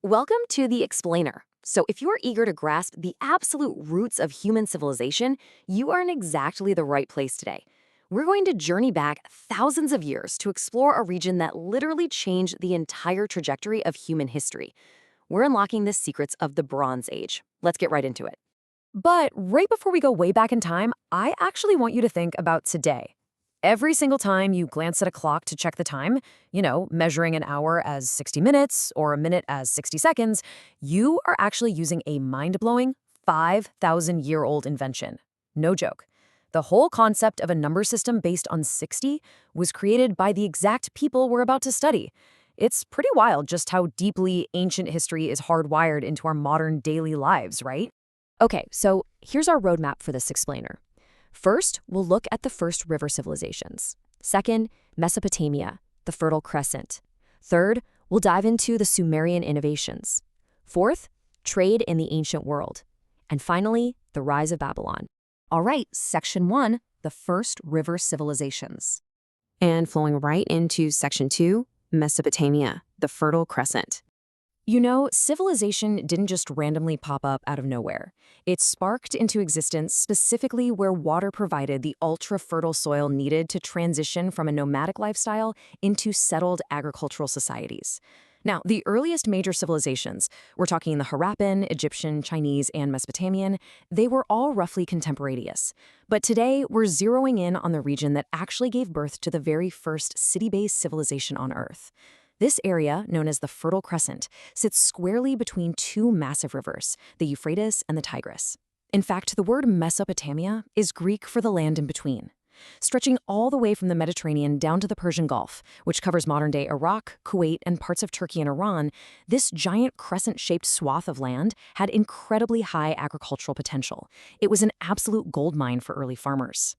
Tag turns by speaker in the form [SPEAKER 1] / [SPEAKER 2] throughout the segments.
[SPEAKER 1] Welcome to The Explainer. So, if you're eager to grasp the absolute roots of human civilization, you are in exactly the right place today. We're going to journey back thousands of years to explore a region that literally changed the entire trajectory of human history. We're unlocking the secrets of the Bronze Age. Let's get right into it. But right before we go way back in time, I actually want you to think about today. Every single time you glance at a clock to check the time, measuring an hour as 60 minutes or a minute as 60 seconds, you are actually using a mind-blowing 5,000-year-old invention. No joke. The whole concept of a number system based on 60 was created by the exact people we're about to study. It's pretty wild just how deeply ancient history is hardwired into our modern daily lives, right? Okay, so here's our roadmap for this explainer. First, we'll look at the first river civilizations. Second, Mesopotamia, the Fertile Crescent. Third, we'll dive into the Sumerian innovations. Fourth, trade in the ancient world. And finally, the rise of Babylon. All right, Section 1, the first river civilizations. And flowing right into Section 2, Mesopotamia, the Fertile Crescent. Civilization didn't just randomly pop up out of nowhere. It sparked into existence specifically where water provided the ultra-fertile soil needed to transition from a nomadic lifestyle into settled agricultural societies. Now, the earliest major civilizations, we're talking the Harappan, Egyptian, Chinese, and Mesopotamian, they were all roughly contemporaneous. But today, we're zeroing in on the region that actually gave birth to the very first city-based civilization on Earth. This area, known as the Fertile Crescent, sits squarely between two massive rivers, the Euphrates and the Tigris. In fact, the word Mesopotamia is Greek for the land in between. Stretching all the way from the Mediterranean down to the Persian Gulf, which covers modern-day Iraq, Kuwait, and parts of Turkey and Iran, this giant crescent-shaped swath of land had incredibly high agricultural potential. It was an absolute goldmine for early farmers.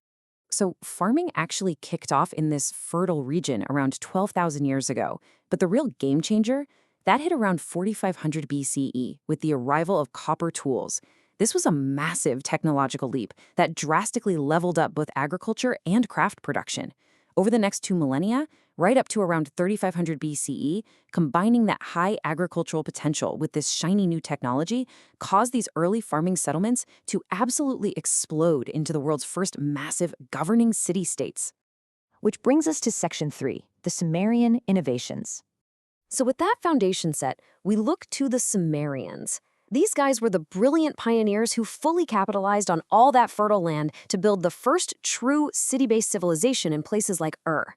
[SPEAKER 1] So farming actually kicked off in this fertile region around 12,000 years ago. But the real game changer, that hit around 4,500 BCE with the arrival of copper tools. This was a massive technological leap that drastically leveled up both agriculture and craft production. Over the next 2 millennia, right up to around 3,500 BCE, combining that high agricultural potential with this shiny new technology caused these early farming settlements to absolutely explode into the world's first massive governing city-states. Which brings us to Section 3, the Sumerian innovations. So with that foundation set, we look to the Sumerians. These guys were the brilliant pioneers who fully capitalized on all that fertile land to build the first true city-based civilization in places like Ur.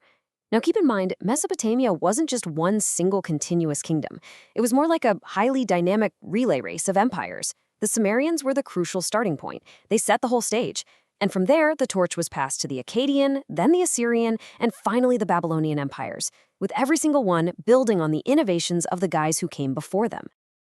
[SPEAKER 1] Now keep in mind, Mesopotamia wasn't just one single continuous kingdom. It was more like a highly dynamic relay race of empires. The Sumerians were the crucial starting point. They set the whole stage. And from there, the torch was passed to the Akkadian, then the Assyrian, and finally the Babylonian empires, with every single one building on the innovations of the guys who came before them.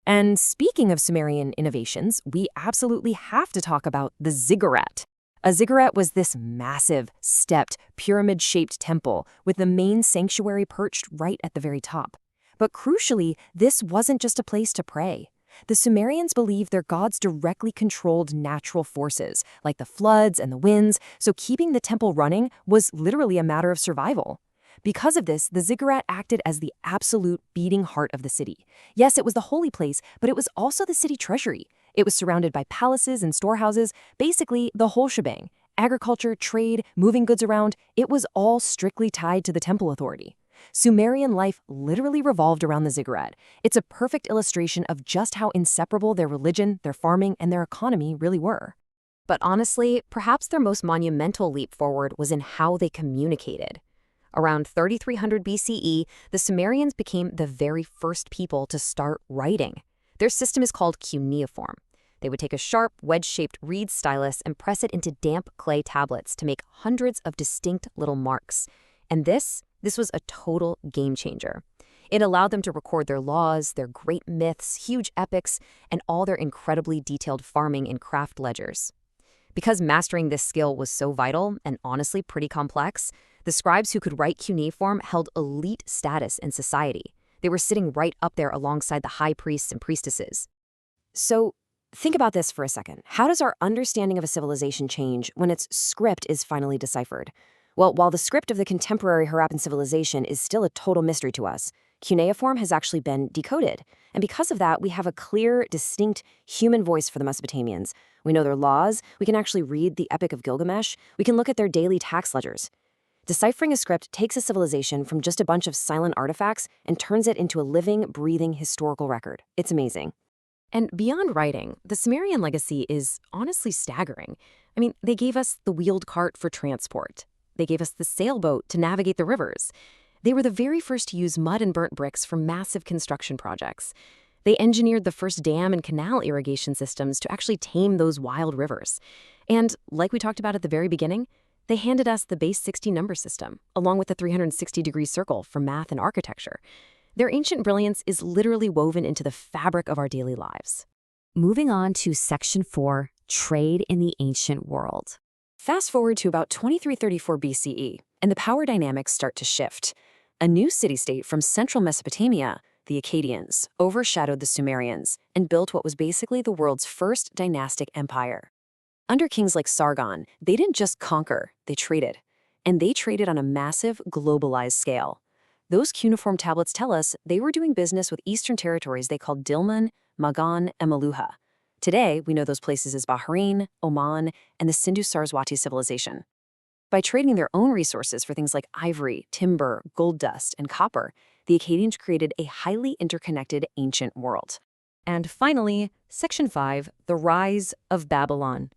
[SPEAKER 1] And speaking of Sumerian innovations, we absolutely have to talk about the Ziggurat. A ziggurat was this massive, stepped, pyramid-shaped temple with the main sanctuary perched right at the very top. But crucially, this wasn't just a place to pray. The Sumerians believed their gods directly controlled natural forces, like the floods and the winds, so keeping the temple running was literally a matter of survival. Because of this, the ziggurat acted as the absolute beating heart of the city. Yes, it was the holy place, but it was also the city treasury. It was surrounded by palaces and storehouses, basically the whole shebang. Agriculture, trade, moving goods around, it was all strictly tied to the temple authority. Sumerian life literally revolved around the ziggurat. It's a perfect illustration of just how inseparable their religion, their farming, and their economy really were. But honestly, perhaps their most monumental leap forward was in how they communicated. Around 3300 BCE, the Sumerians became the very first people to start writing. Their system is called cuneiform. They would take a sharp, wedge-shaped reed stylus and press it into damp clay tablets to make hundreds of distinct little marks. And this was a total game changer. It allowed them to record their laws, their great myths, huge epics, and all their incredibly detailed farming and craft ledgers. Because mastering this skill was so vital and honestly pretty complex, the scribes who could write cuneiform held elite status in society. They were sitting right up there alongside the high priests and priestesses. So think about this for a second. How does our understanding of a civilization change when its script is finally deciphered? Well, while the script of the contemporary Harappan civilization is still a total mystery to us, Cuneiform has actually been decoded. And because of that, we have a clear, distinct human voice for the Mesopotamians. We know their laws, we can actually read the Epic of Gilgamesh, we can look at their daily tax ledgers. Deciphering a script takes a civilization from just a bunch of silent artifacts and turns it into a living, breathing historical record. It's amazing. And beyond writing, the Sumerian legacy is honestly staggering. I mean, they gave us the wheeled cart for transport. They gave us the sailboat to navigate the rivers. They were the very first to use mud and burnt bricks for massive construction projects. They engineered the first dam and canal irrigation systems to actually tame those wild rivers. And like we talked about at the very beginning, they handed us the base 60 number system, along with the 360-degree circle for math and architecture. Their ancient brilliance is literally woven into the fabric of our daily lives. Moving on to Section 4, Trade in the Ancient World. Fast forward to about 2334 BCE, and the power dynamics start to shift. A new city-state from central Mesopotamia, the Akkadians, overshadowed the Sumerians and built what was basically the world's first dynastic empire. Under kings like Sargon, they didn't just conquer, they traded. And they traded on a massive, globalized scale. Those cuneiform tablets tell us they were doing business with eastern territories they called Dilmun, Magan, and Meluha. Today, we know those places as Bahrain, Oman, and the Sindhu-Saraswati civilization. By trading their own resources for things like ivory, timber, gold dust, and copper, the Akkadians created a highly interconnected ancient world. And finally, Section 5, the rise of Babylon.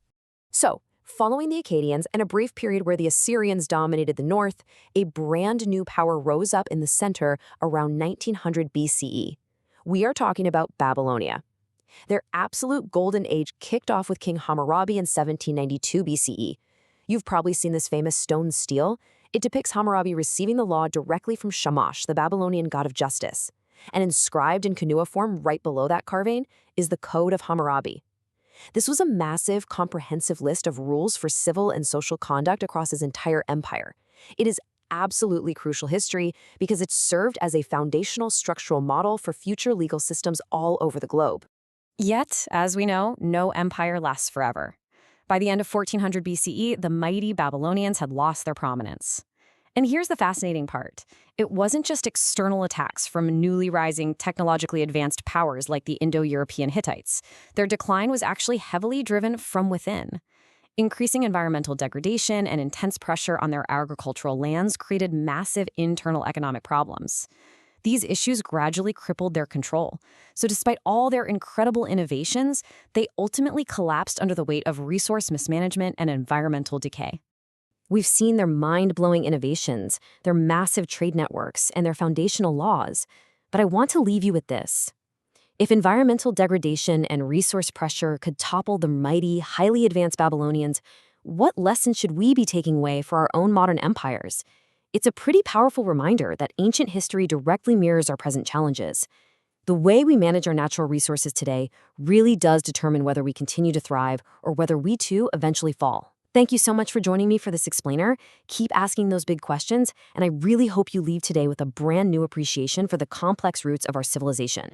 [SPEAKER 1] So, following the Akkadians and a brief period where the Assyrians dominated the north, a brand new power rose up in the center around 1900 BCE. We are talking about Babylonia. Their absolute golden age kicked off with King Hammurabi in 1792 BCE. You've probably seen this famous stone stele. It depicts Hammurabi receiving the law directly from Shamash, the Babylonian god of justice. And inscribed in cuneiform right below that carving is the Code of Hammurabi. This was a massive, comprehensive list of rules for civil and social conduct across his entire empire. It is absolutely crucial history because it served as a foundational structural model for future legal systems all over the globe. Yet, as we know, no empire lasts forever. By the end of 1400 BCE, the mighty Babylonians had lost their prominence. And here's the fascinating part. It wasn't just external attacks from newly rising, technologically advanced powers like the Indo-European Hittites. Their decline was actually heavily driven from within. Increasing environmental degradation and intense pressure on their agricultural lands created massive internal economic problems. These issues gradually crippled their control. So despite all their incredible innovations, they ultimately collapsed under the weight of resource mismanagement and environmental decay. We've seen their mind-blowing innovations, their massive trade networks, and their foundational laws. But I want to leave you with this. If environmental degradation and resource pressure could topple the mighty, highly advanced Babylonians, what lessons should we be taking away for our own modern empires? It's a pretty powerful reminder that ancient history directly mirrors our present challenges. The way we manage our natural resources today really does determine whether we continue to thrive or whether we too eventually fall. Thank you so much for joining me for this explainer. Keep asking those big questions, and I really hope you leave today with a brand new appreciation for the complex roots of our civilization.